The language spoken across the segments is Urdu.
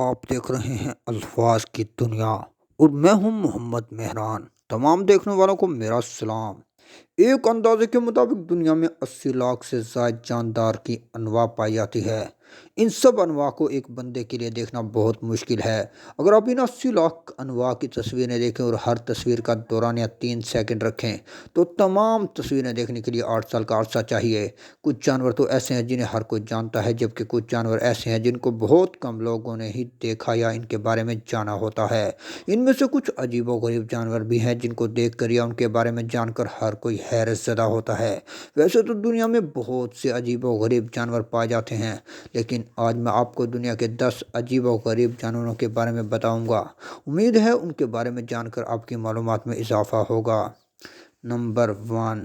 آپ دیکھ رہے ہیں الفاظ کی دنیا اور میں ہوں محمد مہران۔ تمام دیکھنے والوں کو میرا سلام۔ ایک اندازے کے مطابق دنیا میں 80 لاکھ سے زائد جاندار کی انواع پائی جاتی ہے۔ ان سب انواع کو ایک بندے کے لیے دیکھنا بہت مشکل ہے۔ اگر آپ ان 80 لاکھ انواع کی تصویریں دیکھیں اور ہر تصویر کا دورانیہ 3 سیکنڈ رکھیں تو تمام تصویریں دیکھنے کے لیے 8 سال کا عرصہ چاہیے۔ کچھ جانور تو ایسے ہیں جنہیں ہر کوئی جانتا ہے، جبکہ کچھ جانور ایسے ہیں جن کو بہت کم لوگوں نے ہی دیکھا یا ان کے بارے میں جانا ہوتا ہے۔ ان میں سے کچھ عجیب و غریب جانور بھی ہیں جن کو دیکھ کر یا ان کے بارے میں جان کر ہر کوئی حیرت زدہ ہوتا ہے۔ ویسے تو دنیا میں بہت سے عجیب و غریب جانور پائے جاتے ہیں، لیکن آج میں آپ کو دنیا کے 10 عجیب و غریب جانوروں کے بارے میں بتاؤں گا۔ امید ہے ان کے بارے میں جان کر آپ کی معلومات میں اضافہ ہوگا۔ نمبر 1،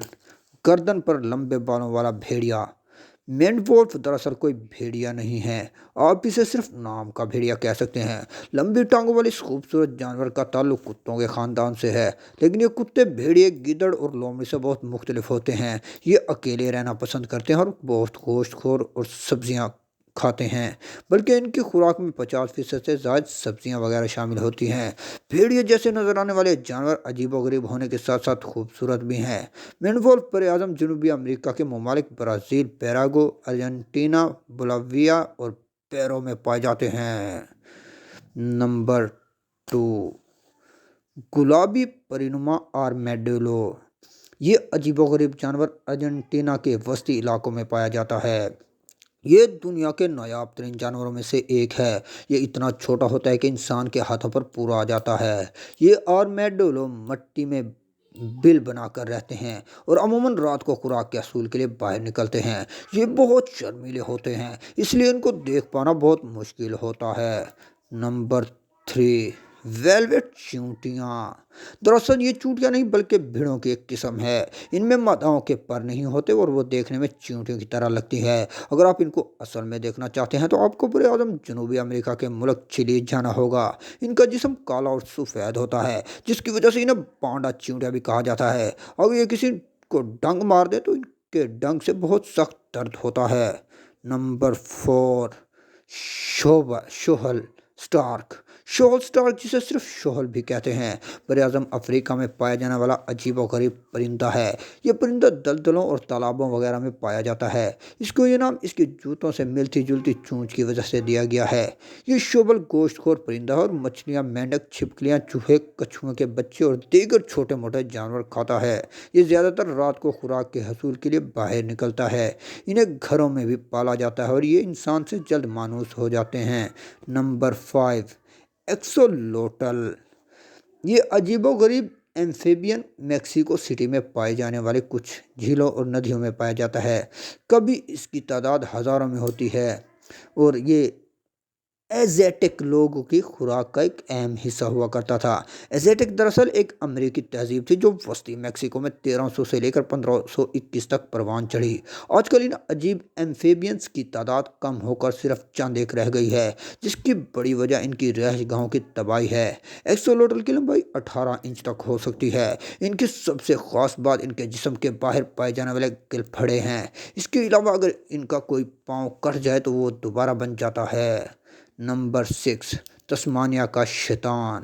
گردن پر لمبے بالوں والا بھیڑیا۔ مین وولف دراصل کوئی بھیڑیا نہیں ہے، آپ اسے صرف نام کا بھیڑیا کہہ سکتے ہیں۔ لمبی ٹانگوں والے اس خوبصورت جانور کا تعلق کتوں کے خاندان سے ہے، لیکن یہ کتے بھیڑیے، گیدڑ اور لومڑی سے بہت مختلف ہوتے ہیں۔ یہ اکیلے رہنا پسند کرتے ہیں اور بہت گوشت خور اور سبزیاں کھاتے ہیں، بلکہ ان کی خوراک میں 50% سے زائد سبزیاں وغیرہ شامل ہوتی ہیں۔ بھیڑیے جیسے نظر آنے والے جانور عجیب و غریب ہونے کے ساتھ ساتھ خوبصورت بھی ہیں۔ مین وولف براعظم جنوبی امریکہ کے ممالک برازیل، پیراگو، ارجنٹینا، بولیویا اور پیرو میں پائے جاتے ہیں۔ نمبر 2، گلابی پرنما آرمیڈیلو۔ یہ عجیب و غریب جانور ارجنٹینا کے وسطی علاقوں میں پایا جاتا ہے۔ یہ دنیا کے نایاب ترین جانوروں میں سے ایک ہے۔ یہ اتنا چھوٹا ہوتا ہے کہ انسان کے ہاتھوں پر پورا آ جاتا ہے۔ یہ آرمیڈیلو مٹی میں بل بنا کر رہتے ہیں اور عموماً رات کو خوراک کے حصول کے لیے باہر نکلتے ہیں۔ یہ بہت شرمیلے ہوتے ہیں، اس لیے ان کو دیکھ پانا بہت مشکل ہوتا ہے۔ نمبر 3، ویلویٹ چیونٹیاں۔ دراصل یہ چیونٹیاں نہیں بلکہ بھیڑوں کی ایک قسم ہے۔ ان میں ماداؤں کے پر نہیں ہوتے اور وہ دیکھنے میں چیونٹیوں کی طرح لگتی ہے۔ اگر آپ ان کو اصل میں دیکھنا چاہتے ہیں تو آپ کو براعظم جنوبی امریکہ کے ملک چلی جانا ہوگا۔ ان کا جسم کالا اور سفید ہوتا ہے، جس کی وجہ سے انہیں پانڈا چیونٹیاں بھی کہا جاتا ہے۔ اگر یہ کسی کو ڈنگ مار دے تو ان کے ڈنگ سے بہت سخت درد ہوتا ہے۔ Number 4، shoebill stork. Shoebill stork, جسے صرف شوہل بھی کہتے ہیں، براعظم افریقہ میں پایا جانے والا عجیب و غریب پرندہ ہے۔ یہ پرندہ دلدلوں اور تالابوں وغیرہ میں پایا جاتا ہے۔ اس کو یہ نام اس کی جوتوں سے ملتی جلتی چونچ کی وجہ سے دیا گیا ہے۔ یہ شوبل گوشت خور پرندہ ہے اور مچھلیاں، مینڈک، چھپکلیاں، چوہے، کچھووں کے بچے اور دیگر چھوٹے موٹے جانور کھاتا ہے۔ یہ زیادہ تر رات کو خوراک کے حصول کے لیے باہر نکلتا ہے۔ انہیں گھروں میں بھی پالا جاتا ہے اور یہ انسان سے جلد مانوس ہو جاتے ہیں۔ نمبر 5، ایکسولوٹل۔ یہ عجیب و غریب ایمفیبین میکسیکو سٹی میں پائے جانے والے کچھ جھیلوں اور ندیوں میں پایا جاتا ہے۔ کبھی اس کی تعداد ہزاروں میں ہوتی ہے اور یہ ایزیٹک لوگوں کی خوراک کا ایک اہم حصہ ہوا کرتا تھا۔ ایزیٹک دراصل ایک امریکی تہذیب تھی جو وسطی میکسیکو میں 1300 سے لے کر 1521 تک پروان چڑھی۔ آج کل ان عجیب ایمفیبینز کی تعداد کم ہو کر صرف چند ایک رہ گئی ہے، جس کی بڑی وجہ ان کی رہائش گاہوں کی تباہی ہے۔ ایکسولوٹل کی لمبائی 18 انچ تک ہو سکتی ہے۔ ان کی سب سے خاص بات ان کے جسم کے باہر پائے جانے والے گلپھڑے ہیں۔ اس کے علاوہ اگر ان کا کوئی پاؤں کٹ جائے تو وہ دوبارہ بن جاتا ہے۔ نمبر 6، تسمانیہ کا شیطان۔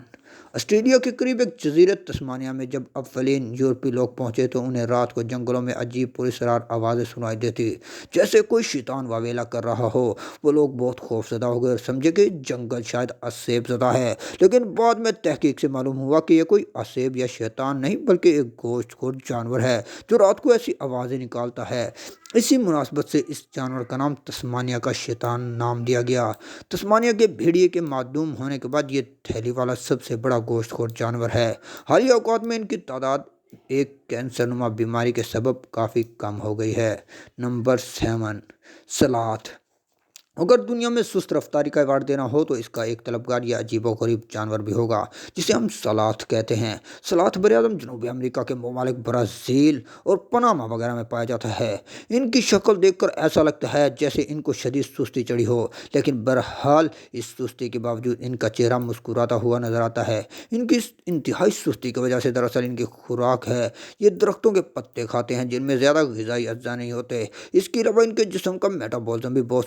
آسٹریلیا کے قریب ایک جزیرے تسمانیہ میں جب اولین یورپی لوگ پہنچے تو انہیں رات کو جنگلوں میں عجیب پراسرار آوازیں سنائی دیتی، جیسے کوئی شیطان واویلا کر رہا ہو۔ وہ لوگ بہت خوفزدہ ہو گئے اور سمجھے کہ جنگل شاید اسیب زدہ ہے، لیکن بعد میں تحقیق سے معلوم ہوا کہ یہ کوئی اسیب یا شیطان نہیں بلکہ ایک گوشت خور جانور ہے جو رات کو ایسی آوازیں نکالتا ہے۔ اسی مناسبت سے اس جانور کا نام تسمانیہ کا شیطان نام دیا گیا۔ تسمانیہ کے بھیڑیے کے معدوم ہونے کے بعد یہ تھیلی والا سب سے بڑا گوشت خور جانور ہے۔ حالیہ اوقات میں ان کی تعداد ایک کینسر نما بیماری کے سبب کافی کم ہو گئی ہے۔ نمبر 7، سلاث۔ اگر دنیا میں سست رفتاری کا ایوارڈ دینا ہو تو اس کا ایک طلبگار یہ عجیب و غریب جانور بھی ہوگا جسے ہم سلاث کہتے ہیں۔ سلاث براعظم جنوبی امریکہ کے ممالک برازیل اور پناما وغیرہ میں پایا جاتا ہے۔ ان کی شکل دیکھ کر ایسا لگتا ہے جیسے ان کو شدید سستی چڑھی ہو، لیکن بہرحال اس سستی کے باوجود ان کا چہرہ مسکراتا ہوا نظر آتا ہے۔ ان کی اس انتہائی سستی کی وجہ سے دراصل ان کی خوراک ہے۔ یہ درختوں کے پتے کھاتے ہیں جن میں زیادہ غذائی اجزاء نہیں ہوتے۔ اس کے علاوہ ان کے جسم کا میٹابولزم بھی بہت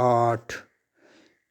8,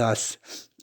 10,